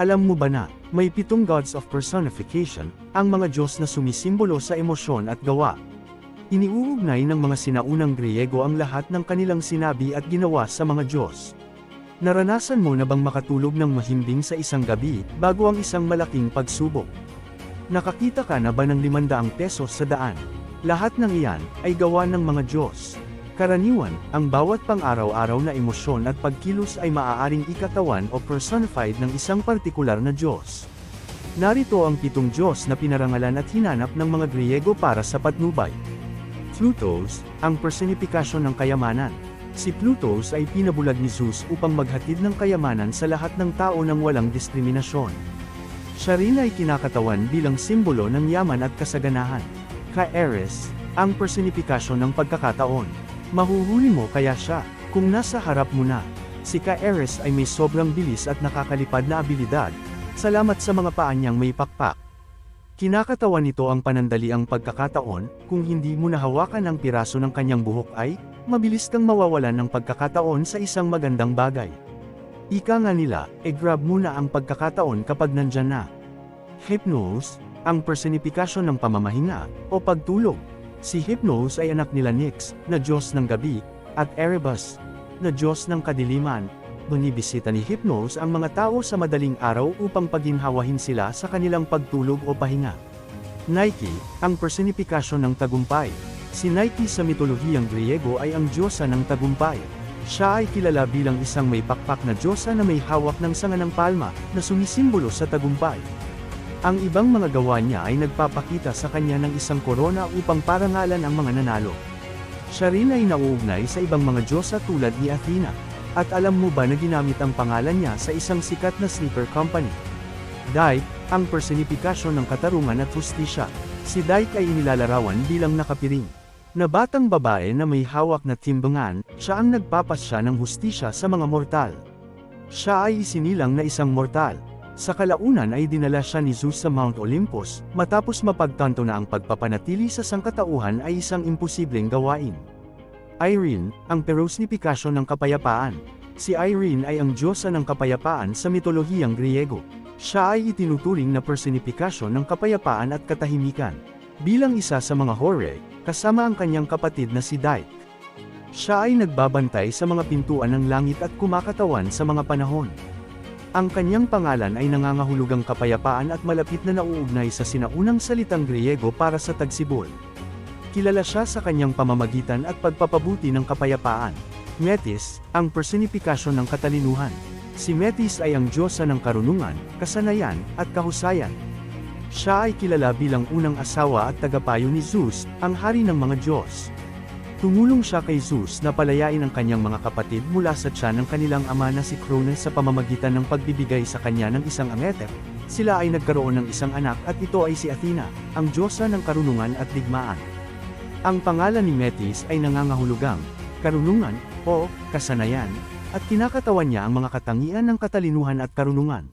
Alam mo ba na, may 7 gods of personification, ang mga Diyos na sumisimbolo sa emosyon at gawa. Iniuugnay ng mga sinaunang Griego ang lahat ng kanilang sinabi at ginawa sa mga Diyos. Naranasan mo na bang makatulog ng mahimbing sa isang gabi, bago ang isang malaking pagsubok? Nakakita ka na ba ng 500 pesos sa daan? Lahat ng iyan, ay gawa ng mga Diyos. Karaniwan, ang bawat pang-araw-araw na emosyon at pagkilos ay maaaring ikatawan o personified ng isang partikular na Diyos. Narito ang 7 Diyos na pinarangalan at hinanap ng mga Griego para sa patnubay. Plutos, ang personifikasyon ng kayamanan. Si Plutos ay pinabulag ni Zeus upang maghatid ng kayamanan sa lahat ng tao nang walang diskriminasyon. Siya rin ay kinakatawan bilang simbolo ng yaman at kasaganahan. Ares, ang personifikasyon ng pagkakataon. Mahuhuli mo kaya siya, kung nasa harap mo na. Si Ares ay may sobrang bilis at nakakalipad na abilidad, salamat sa mga paa niyang may pakpak. Kinakatawan nito ang panandaliang pagkakataon, kung hindi mo nahawakan ang piraso ng kanyang buhok ay, mabilis kang mawawalan ng pagkakataon sa isang magandang bagay. Ika nga nila, grab mo na ang pagkakataon kapag nandyan na. Hypnos, ang personifikasyon ng pamamahinga, o pagtulog. Si Hypnos ay anak nila Nyx, na Diyos ng gabi, at Erebus, na Diyos ng kadiliman. Binibisita ni Hypnos ang mga tao sa madaling araw upang paginhawahin sila sa kanilang pagtulog o pahinga. Nike, ang personifikasyon ng tagumpay. Si Nike sa mitolohiyang Griego ay ang diyosa ng tagumpay. Siya ay kilala bilang isang may pakpak na diyosa na may hawak ng sanga ng palma, na sumisimbolo sa tagumpay. Ang ibang mga gawa niya ay nagpapakita sa kanya ng isang korona upang parangalan ang mga nanalo. Siya rin ay nauugnay sa ibang mga diyosa tulad ni Athena. At alam mo ba na ginamit ang pangalan niya sa isang sikat na sleeper company? Dike, ang personifikasyon ng katarungan at hustisya. Si Dike ay inilalarawan bilang nakapiring na batang babae na may hawak na timbangan, siya ang nagpapasya ng hustisya sa mga mortal. Siya ay isinilang na isang mortal. Sa kalaunan ay dinala siya ni Zeus sa Mount Olympus, matapos mapagtanto na ang pagpapanatili sa sangkatauhan ay isang imposibleng gawain. Irene, ang personifikasyon ng kapayapaan. Si Irene ay ang diyosa ng kapayapaan sa mitolohiyang Griego. Siya ay itinuturing na personifikasyon ng kapayapaan at katahimikan. Bilang isa sa mga Hore, kasama ang kanyang kapatid na si Dike. Siya ay nagbabantay sa mga pintuan ng langit at kumakatawan sa mga panahon. Ang kanyang pangalan ay nangangahulugang kapayapaan at malapit na nauugnay sa sinaunang salitang Griego para sa tagsibol. Kilala siya sa kanyang pamamagitan at pagpapabuti ng kapayapaan. Metis, ang personifikasyon ng katalinuhan. Si Metis ay ang diyosa ng karunungan, kasanayan, at kahusayan. Siya ay kilala bilang unang asawa at tagapayo ni Zeus, ang hari ng mga Diyos. Tumulong siya kay Zeus na palayain ang kanyang mga kapatid mula sa tiyan ng kanilang ama na si Cronus sa pamamagitan ng pagbibigay sa kanya ng isang angeter. Sila ay nagkaroon ng isang anak at ito ay si Athena, ang diyosa ng karunungan at digmaan. Ang pangalan ni Metis ay nangangahulugang karunungan o kasanayan, at kinakatawan niya ang mga katangian ng katalinuhan at karunungan.